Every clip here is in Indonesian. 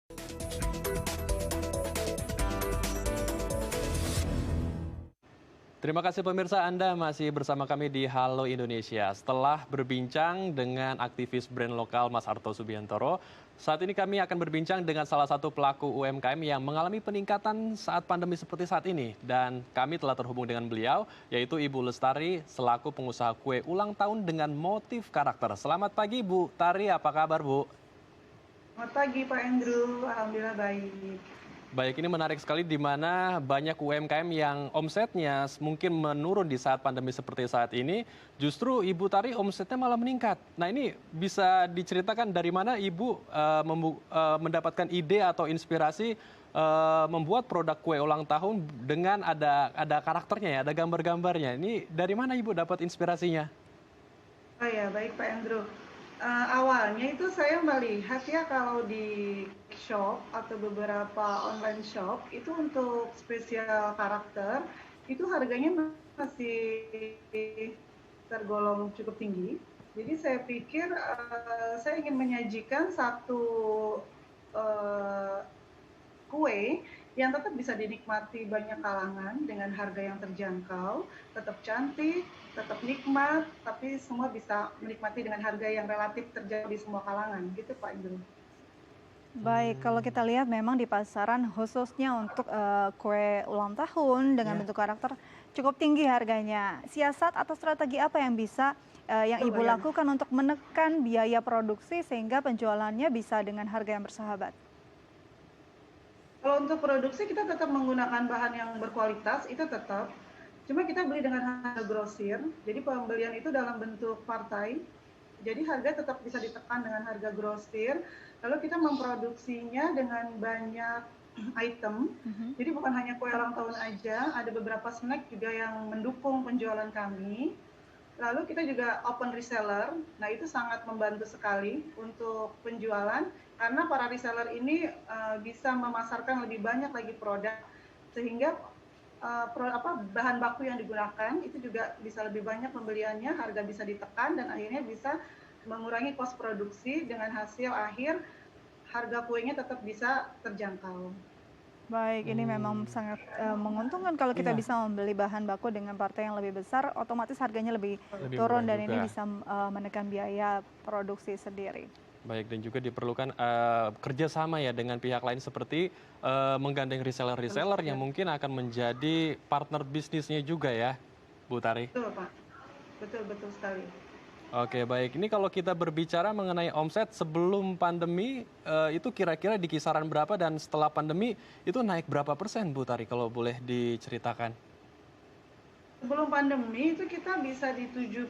Terima kasih pemirsa, Anda masih bersama kami di Halo Indonesia. Setelah berbincang dengan aktivis brand lokal Mas Arto Subiantoro, saat ini kami akan berbincang dengan salah satu pelaku UMKM yang mengalami peningkatan saat pandemi seperti saat ini. Dan kami telah terhubung dengan beliau, yaitu Ibu Lestari, selaku pengusaha kue ulang tahun dengan motif karakter. Selamat pagi Bu Tari, apa kabar Bu? Selamat pagi Pak Andrew, Alhamdulillah baik. Baik, ini menarik sekali di mana banyak UMKM yang omsetnya mungkin menurun di saat pandemi seperti saat ini. Justru Ibu Tari omsetnya malah meningkat. Nah ini bisa diceritakan dari mana Ibu mendapatkan ide atau inspirasi membuat produk kue ulang tahun dengan ada karakternya ya, ada gambar-gambarnya. Ini dari mana Ibu dapat inspirasinya? Oh ya, baik Pak Andrew. Awalnya itu saya melihat ya kalau di shop atau beberapa online shop itu untuk spesial karakter itu harganya masih tergolong cukup tinggi. Jadi saya pikir saya ingin menyajikan satu eh, kue yang tetap bisa dinikmati banyak kalangan dengan harga yang terjangkau, tetap cantik, tetap nikmat, tapi semua bisa menikmati dengan harga yang relatif terjangkau di semua kalangan, gitu Pak Indro. Baik, kalau kita lihat memang di pasaran khususnya untuk kue ulang tahun dengan Ya. bentuk karakter cukup tinggi harganya. Siasat atau strategi apa yang bisa yang Ibu Ya. lakukan untuk menekan biaya produksi sehingga penjualannya bisa dengan harga yang bersahabat? Kalau untuk produksi kita tetap menggunakan bahan yang berkualitas, itu tetap. Cuma kita beli dengan harga grosir, jadi pembelian itu dalam bentuk partai. Jadi harga tetap bisa ditekan dengan harga grosir. Lalu kita memproduksinya dengan banyak item. Jadi bukan hanya kue ulang tahun aja, ada beberapa snack juga yang mendukung penjualan kami. Lalu kita juga open reseller. Nah, itu sangat membantu sekali untuk penjualan karena para reseller ini bisa memasarkan lebih banyak lagi produk sehingga bahan baku yang digunakan itu juga bisa lebih banyak pembeliannya, harga bisa ditekan dan akhirnya bisa mengurangi kos produksi dengan hasil akhir harga kuenya tetap bisa terjangkau. Baik, ini memang sangat menguntungkan kalau kita Iya, bisa membeli bahan baku dengan partai yang lebih besar, otomatis harganya lebih lebih murah turun dan ini juga. bisa menekan biaya produksi sendiri. Baik, dan juga diperlukan kerjasama ya dengan pihak lain seperti menggandeng reseller-reseller yang mungkin akan menjadi partner bisnisnya juga ya, Bu Tari. Betul, Pak. Betul, betul sekali. Oke, baik. Ini kalau kita berbicara mengenai omset sebelum pandemi, itu kira-kira di kisaran berapa dan setelah pandemi itu naik berapa persen, Bu Tari, kalau boleh diceritakan? Sebelum pandemi itu kita bisa di 75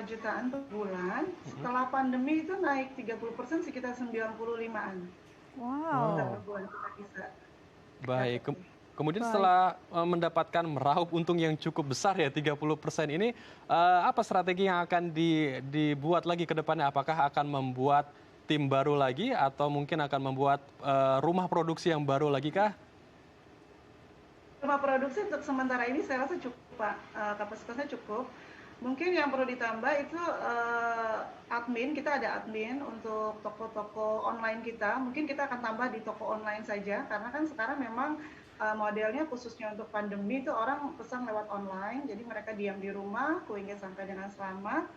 jutaan per bulan. Setelah pandemi itu naik 30%, sekitar 95-an juta Wow, per Wow, bulan kita bisa baik. dapetin. Kemudian baik. setelah mendapatkan meraup untung yang cukup besar ya 30% ini, apa strategi yang akan dibuat lagi ke depannya? Apakah akan membuat tim baru lagi atau mungkin akan membuat rumah produksi yang baru lagi kah? Rumah produksi untuk sementara ini saya rasa cukup, Pak. Kapasitasnya cukup. Mungkin yang perlu ditambah itu admin, kita ada admin untuk toko-toko online kita. Mungkin kita akan tambah di toko online saja, karena kan sekarang memang modelnya khususnya untuk pandemi itu orang pesan lewat online, jadi mereka diam di rumah, kuenya sampai dengan selamat.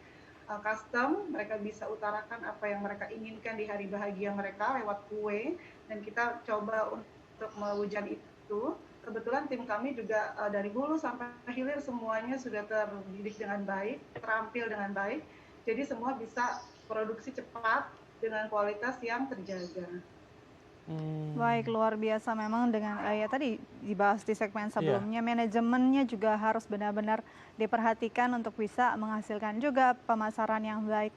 Custom, mereka bisa utarakan apa yang mereka inginkan di hari bahagia mereka lewat kue, dan kita coba untuk mewujudkan itu. Kebetulan tim kami juga dari hulu sampai hilir semuanya sudah terdidik dengan baik, terampil dengan baik, jadi semua bisa produksi cepat dengan kualitas yang terjaga. Baik, luar biasa memang dengan ya tadi dibahas di segmen Iya. sebelumnya, manajemennya juga harus benar-benar diperhatikan untuk bisa menghasilkan juga pemasaran yang baik.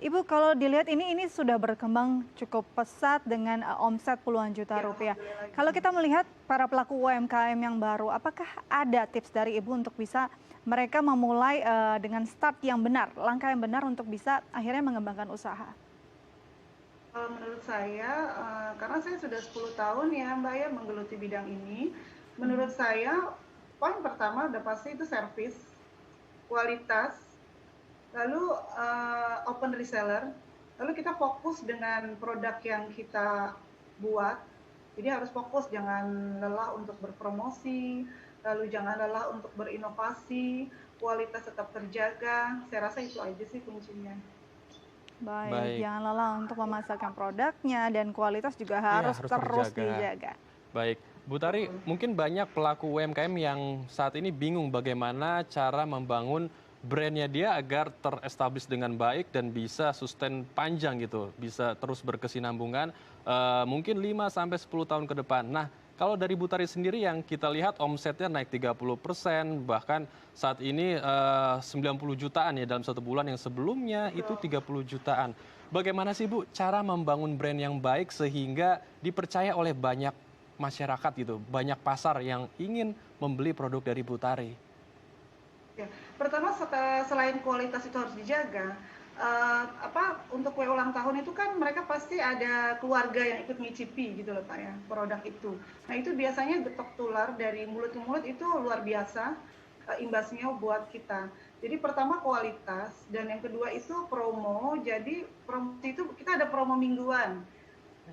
Ibu, kalau dilihat ini sudah berkembang cukup pesat dengan omset puluhan juta Ya, rupiah. alhamdulillah. Kalau kita melihat para pelaku UMKM yang baru, apakah ada tips dari Ibu untuk bisa mereka memulai dengan start yang benar, langkah yang benar untuk bisa akhirnya mengembangkan usaha? Menurut saya, karena saya sudah 10 tahun ya Mbak ya menggeluti bidang ini, menurut saya poin pertama udah pasti itu service, kualitas, lalu open reseller, lalu kita fokus dengan produk yang kita buat. Jadi harus fokus, jangan lelah untuk berpromosi, lalu jangan lelah untuk berinovasi, kualitas tetap terjaga. Saya rasa itu aja sih kuncinya. Baik, jangan lelah untuk memasarkan produknya dan kualitas juga harus terus dijaga. Baik, Bu Tari, mungkin banyak pelaku UMKM yang saat ini bingung bagaimana cara membangun brandnya dia agar terestablish dengan baik dan bisa sustain panjang gitu, bisa terus berkesinambungan mungkin 5-10 tahun ke depan. Nah, kalau dari Bu Tari sendiri yang kita lihat omsetnya naik 30%, bahkan saat ini 90 jutaan ya dalam satu bulan, yang sebelumnya itu 30 jutaan. Bagaimana sih Bu cara membangun brand yang baik sehingga dipercaya oleh banyak masyarakat gitu, banyak pasar yang ingin membeli produk dari Bu Tari? Ya, pertama selain kualitas itu harus dijaga, untuk kue ulang tahun itu kan mereka pasti ada keluarga yang ikut ngicipi gitu loh Pak ya, produk itu. Nah itu biasanya getok tular dari mulut ke mulut itu luar biasa imbasnya buat kita. Jadi pertama kualitas dan yang kedua itu promo. Jadi promosi itu kita ada promo mingguan,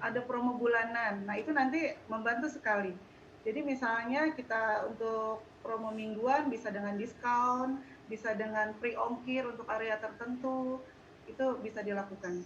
ada promo bulanan. Nah itu nanti membantu sekali. Jadi misalnya kita untuk promo mingguan bisa dengan diskon, bisa dengan free ongkir untuk area tertentu, itu bisa dilakukan.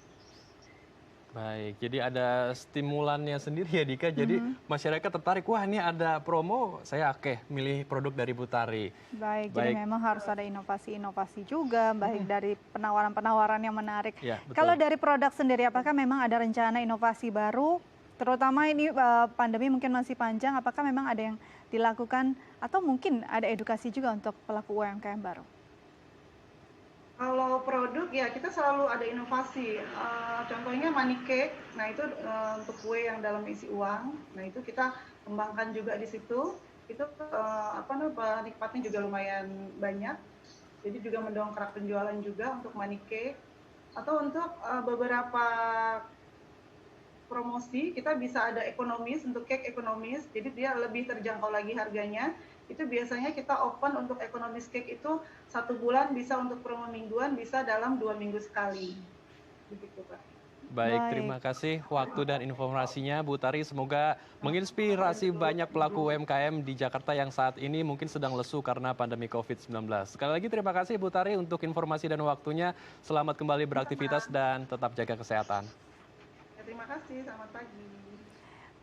Baik, jadi ada stimulannya sendiri ya Dika, jadi masyarakat tertarik, wah ini ada promo, saya milih produk dari Bu Tari. Baik, jadi memang harus ada inovasi-inovasi juga, baik dari penawaran-penawaran yang menarik. Ya, kalau dari produk sendiri, apakah memang ada rencana inovasi baru, terutama ini pandemi mungkin masih panjang, apakah memang ada yang dilakukan atau mungkin ada edukasi juga untuk pelaku UMKM baru? Kalau produk ya kita selalu ada inovasi. Contohnya money cake. Nah itu untuk kue yang dalam isi uang. Nah itu kita kembangkan juga di situ. Itu penikmatnya juga lumayan banyak. Jadi juga mendongkrak penjualan juga untuk money cake. Atau untuk beberapa promosi kita bisa ada ekonomis, untuk cake ekonomis. Jadi dia lebih terjangkau lagi harganya. Itu biasanya kita open untuk ekonomis cake itu 1 bulan, bisa untuk promo mingguan, bisa dalam 2 minggu sekali. Begitu Pak. Baik, terima kasih waktu dan informasinya Bu Tari. Semoga menginspirasi banyak pelaku UMKM di Jakarta yang saat ini mungkin sedang lesu karena pandemi COVID-19. Sekali lagi terima kasih Bu Tari untuk informasi dan waktunya. Selamat kembali beraktivitas dan tetap jaga kesehatan. Terima kasih, selamat pagi.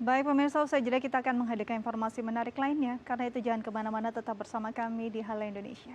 Baik pemirsa, usai jeda kita akan menghadirkan informasi menarik lainnya. Karena itu jangan kemana-mana, tetap bersama kami di Hala Indonesia.